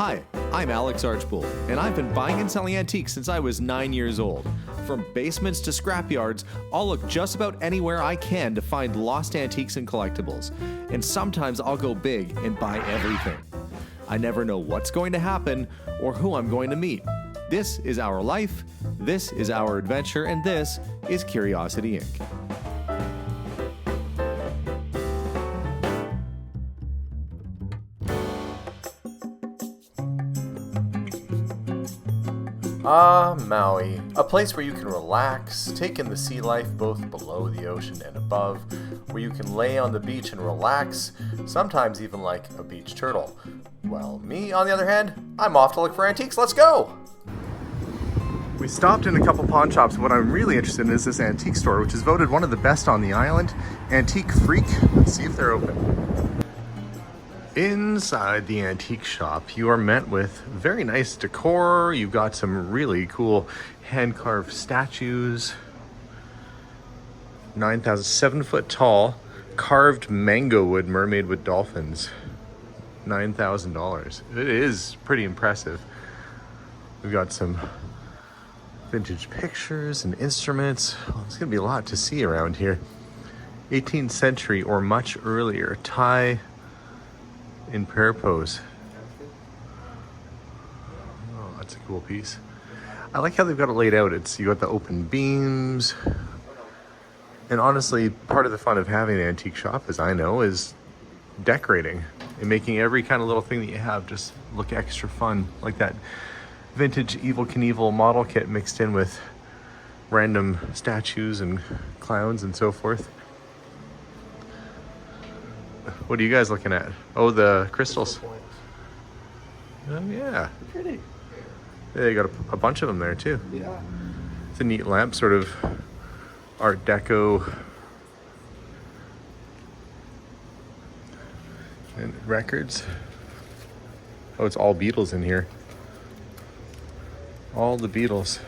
Hi, I'm Alex Archbold, and I've been buying and selling antiques since I was 9 years old. From basements to scrapyards, I'll look just about anywhere I can to find lost antiques and collectibles. And sometimes I'll go big and buy everything. I never know what's going to happen or who I'm going to meet. This is our life, this is our adventure, and this is Curiosity Inc. Maui, a place where you can relax, take in the sea life both below the ocean and above, where you can lay on the beach and relax, sometimes even like a beach turtle. Well, me, on the other hand, I'm off to look for antiques. Let's go! We stopped in a couple pawn shops. What I'm really interested in is this antique store, which is voted one of the best on the island. Antique Freak. Let's see if they're open. Inside the antique shop, you are met with very nice decor. You've got some really cool hand-carved statues. 7 foot tall, carved mango wood mermaid with dolphins. $9,000. It is pretty impressive. We've got some vintage pictures and instruments. Well, there's gonna be a lot to see around here. 18th century or much earlier, Thai in prayer pose. Oh, that's a cool piece. I like how they've got it laid out. You got the open beams. And honestly, part of the fun of having an antique shop, as I know, is decorating and making every kind of little thing that you have just look extra fun. Like that vintage Evel Knievel model kit mixed in with random statues and clowns and so forth. What are you guys looking at? Oh, the crystals. Oh, yeah. Pretty. Yeah, you got a bunch of them there, too. Yeah. It's a neat lamp, sort of Art Deco. And records. Oh, it's all Beatles in here. All the Beatles.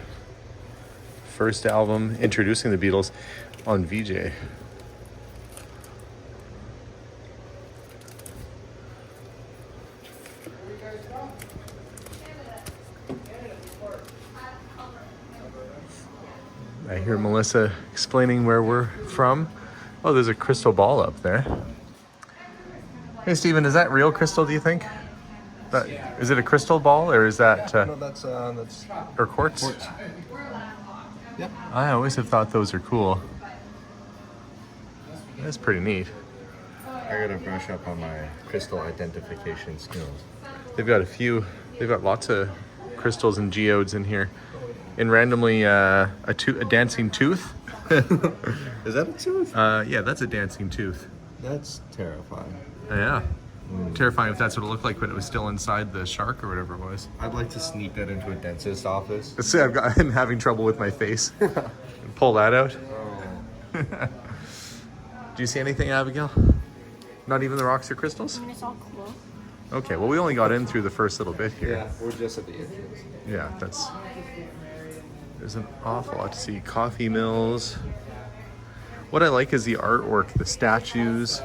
First album introducing the Beatles on VJ. I hear Melissa explaining where we're from. Oh, there's a crystal ball up there. Hey, Steven, is that real crystal, do you think? Is it a crystal ball, or is that... No, that's or quartz? quartz. Yep. I always have thought those are cool. That's pretty neat. I gotta brush up on my crystal identification skills. They've got lots of crystals and geodes in here. And randomly, a dancing tooth. Is that a tooth? Yeah, that's a dancing tooth. That's terrifying. Yeah. Terrifying if that's what it looked like when it was still inside the shark or whatever it was. I'd like to sneak that into a dentist's office. See, I'm having trouble with my face. Pull that out. Oh. Do you see anything, Abigail? Not even the rocks or crystals? I mean, it's all cool. Okay, well, we only got in through the first little bit here. Yeah, we're just at the entrance. Yeah, there's an awful lot to see. Coffee mills. What I like is the artwork, the statues.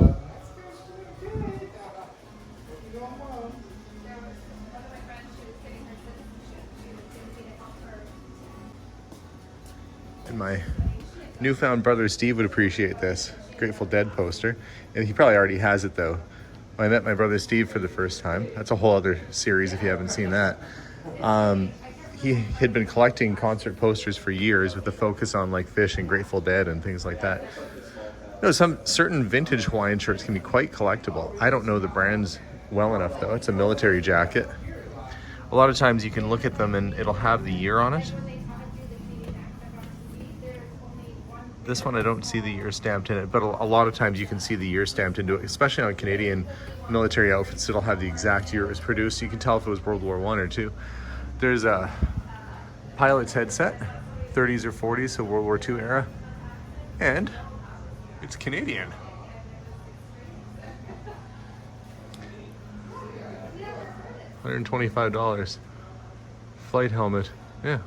And my newfound brother Steve would appreciate this Grateful Dead poster. And he probably already has it though. When I met my brother Steve for the first time. That's a whole other series if you haven't seen that. He had been collecting concert posters for years with a focus on like Fish and Grateful Dead and things like that. Some certain vintage Hawaiian shirts can be quite collectible. I don't know the brands well enough though. It's a military jacket. A lot of times you can look at them and it'll have the year on it. This one I don't see the year stamped in it, but a lot of times you can see the year stamped into it, especially on Canadian military outfits. It'll have the exact year it was produced. You can tell if it was World War I or II. There's a pilot's headset, 30s or 40s, so World War II era, and it's Canadian. $125. Flight helmet, yeah.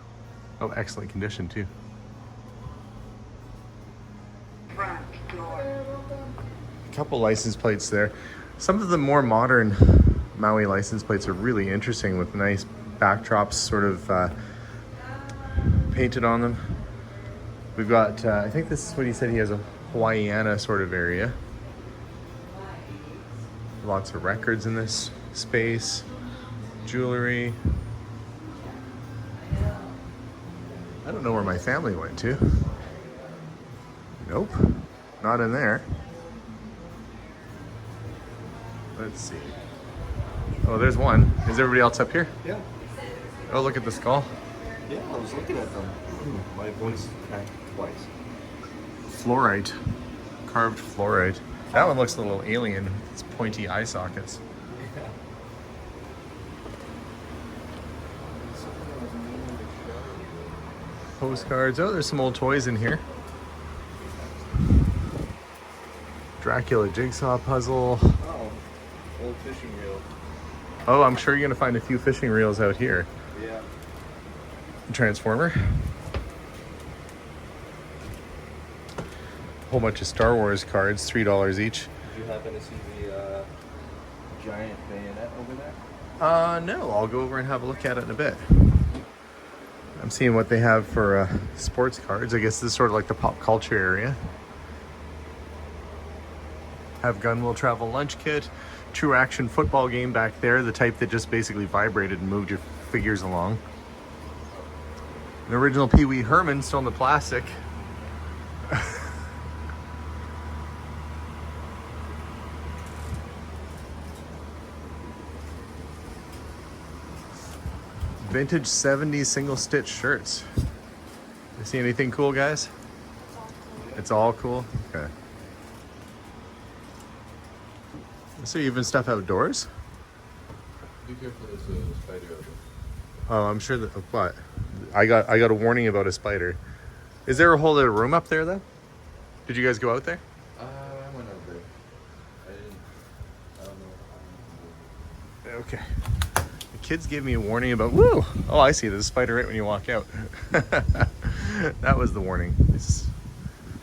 Oh, excellent condition too. A couple license plates there. Some of the more modern Maui license plates are really interesting with nice backdrops sort of painted on them. We've got, I think this is what he said, he has a Hawaiiana sort of area. Lots of records in this space. Jewelry. I don't know where my family went to. Nope, not in there. Let's see. Oh, there's one. Is everybody else up here? Yeah. Oh, look at the skull. Yeah, I was looking at them. My voice cracked twice. Fluorite. Carved fluorite. That one looks a little alien. It's pointy eye sockets. Yeah. Postcards. Oh, there's some old toys in here. Dracula jigsaw puzzle. Oh, old fishing reel. Oh, I'm sure you're gonna find a few fishing reels out here. Yeah. Transformer. Whole bunch of Star Wars cards, $3 each. Did you happen to see the giant bayonet over there? No, I'll go over and have a look at it in a bit. I'm seeing what they have for sports cards. I guess this is sort of like the pop culture area. Have Gun Will Travel lunch kit. True action football game back there, the type that just basically vibrated and moved your figures along. An original Pee Wee Herman still in the plastic. Vintage 70s single stitch shirts. You see anything cool, guys? It's all cool? Okay. Is there even stuff outdoors? Be careful, there's a spider over there. Oh, I'm sure that, what? I got a warning about a spider. Is there a whole other room up there though? Did you guys go out there? I went out there. I don't know. Okay. The kids gave me a warning about, woo! Oh, I see, there's a spider right when you walk out. That was the warning. It's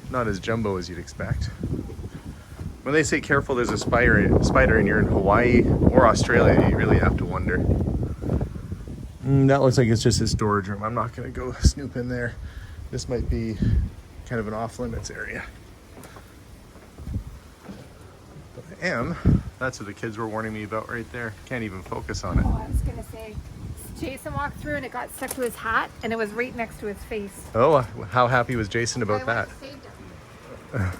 not as jumbo as you'd expect. When they say careful, there's a spider and you're in Hawaii or Australia, you really have to wonder. That looks like it's just a storage room. I'm not gonna go snoop in there. This might be kind of an off-limits area. But I am. That's what the kids were warning me about right there. Can't even focus on it. Oh, I was gonna say, Jason walked through and it got stuck to his hat and it was right next to his face. Oh, how happy was Jason about I that? went and saved him.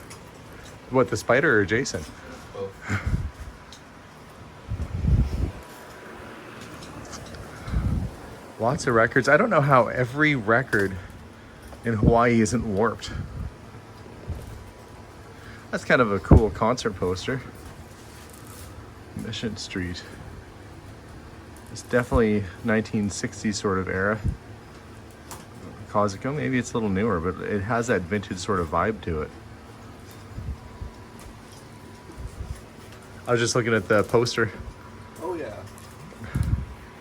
What, the spider or Jason? Both. Lots of records. I don't know how every record in Hawaii isn't warped. That's kind of a cool concert poster. Mission Street. It's definitely 1960s sort of era. Cosico, maybe it's a little newer, but it has that vintage sort of vibe to it. I was just looking at the poster. Oh yeah.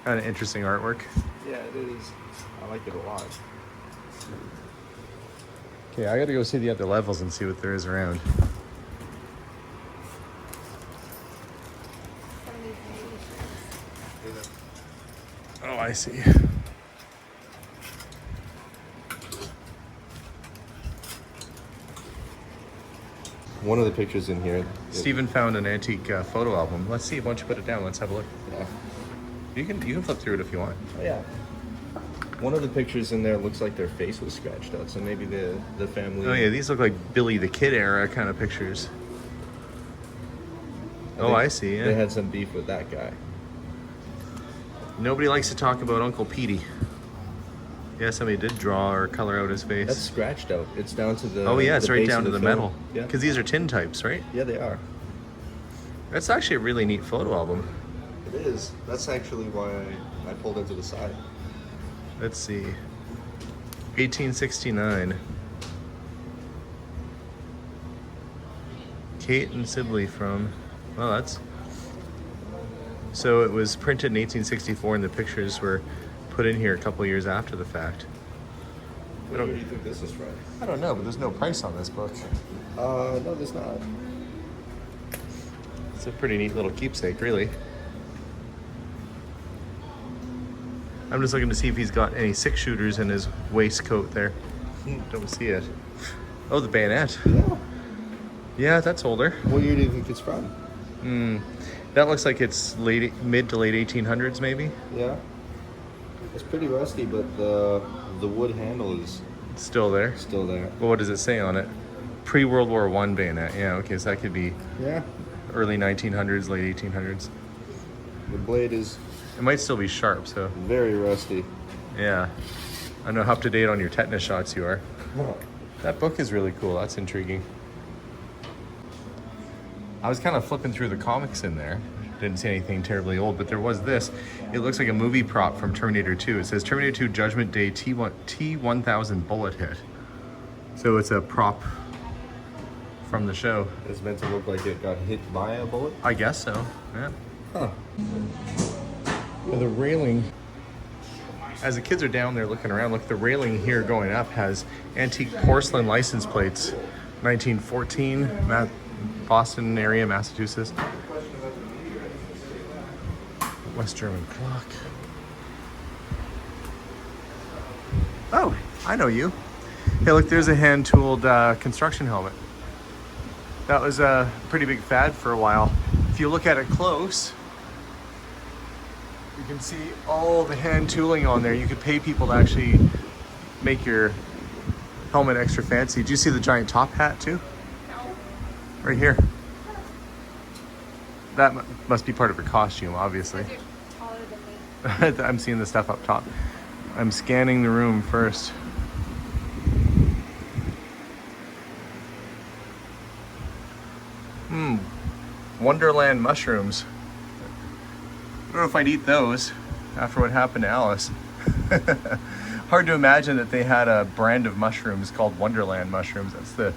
Kind of interesting artwork. Yeah, it is. I like it a lot. Okay, I gotta go see the other levels and see what there is around. Oh, I see. One of the pictures in here. Steven found an antique photo album. Let's see. Why don't you put it down? Let's have a look. Yeah. You can flip through it if you want. Oh, yeah. One of the pictures in there looks like their face was scratched out, so maybe the family. Oh yeah, these look like Billy the Kid era kind of pictures. I see. They Yeah. had some beef with that guy. Nobody likes to talk about Uncle Petey. Yeah, somebody did draw or color out his face. That's scratched out. It's down to the. Oh yeah, it's the right base down to of the film. metal. Yeah. Because these are tin types, right? Yeah, they are. That's actually a really neat photo album. It is. That's actually why I pulled it to the side. Let's see. 1869. Kate and Sibley from. Well, that's. So it was printed in 1864, and the pictures were put in here a couple of years after the fact. Where do you think this is from? I don't know, but there's no price on this book. No, there's not. It's a pretty neat little keepsake, really. I'm just looking to see if he's got any 6-shooters in his waistcoat there. Don't see it. Oh, the bayonet. Yeah. Yeah, that's older. What year do you think it's from? That looks like it's mid to late 1800s, maybe. Yeah. It's pretty rusty, but the wood handle is It's still there. still there. Well, what does it say on it? Pre-World War I bayonet. Yeah, okay, so that could be Yeah. early 1900s, late 1800s. The blade is It might still be sharp, so very rusty. yeah. I know how up to date on your tetanus shots you are. That book is really cool. That's intriguing. I was kind of flipping through the comics in there. Didn't see anything terribly old, but there was this. It looks like a movie prop from Terminator 2. It says Terminator 2 Judgment Day T1000 bullet hit. So it's a prop from the show. It's meant to look like it got hit by a bullet. I guess so, yeah. Huh. The railing, as the kids are down there looking around, look, the railing here going up has antique porcelain license plates. 1914, Boston area, Massachusetts. West German clock. Oh, I know you. Hey, look, there's a hand-tooled construction helmet. That was a pretty big fad for a while. If you look at it close, you can see all the hand tooling on there. You could pay people to actually make your helmet extra fancy. Did you see the giant top hat too? No. Right here. That must be part of her costume, obviously. Because you're taller than me. I'm seeing the stuff up top. I'm scanning the room first. Wonderland Mushrooms. I don't know if I'd eat those after what happened to Alice. Hard to imagine that they had a brand of mushrooms called Wonderland Mushrooms. That's the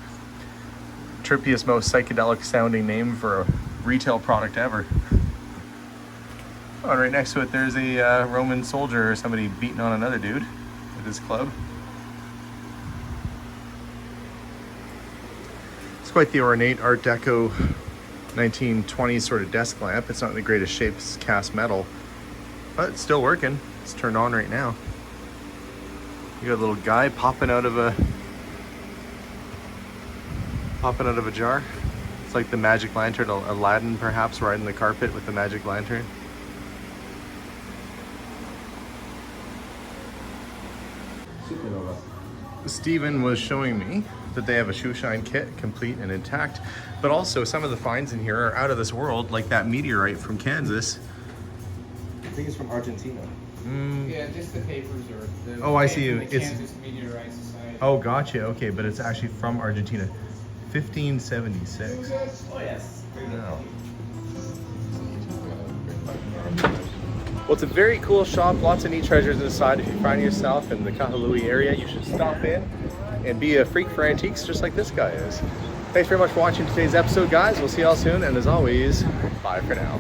trippiest, most psychedelic sounding name for a retail product ever. Oh, and right next to it there's a Roman soldier or somebody beating on another dude at his club. It's quite the ornate Art Deco 1920s sort of desk lamp. It's not in the greatest shape, it's cast metal, but it's still working. It's turned on right now. You got a little guy popping out of a jar. It's like the magic lantern, Aladdin perhaps, riding the carpet with the magic lantern. Supernova. Stephen was showing me that they have a shoe shine kit, complete and intact, but also some of the finds in here are out of this world, like that meteorite from Kansas. I think it's from Argentina. Yeah, just the papers or the. Oh, I see you. The It's- Kansas Meteorite Society. Oh, gotcha. Okay, but it's actually from Argentina. 1576. Oh, yes. Wow. Well, it's a very cool shop. Lots of neat treasures inside. If you find yourself in the Kahului area, you should stop in and be a freak for antiques just like this guy is. Thanks very much for watching today's episode, guys. We'll see y'all soon. And as always, bye for now.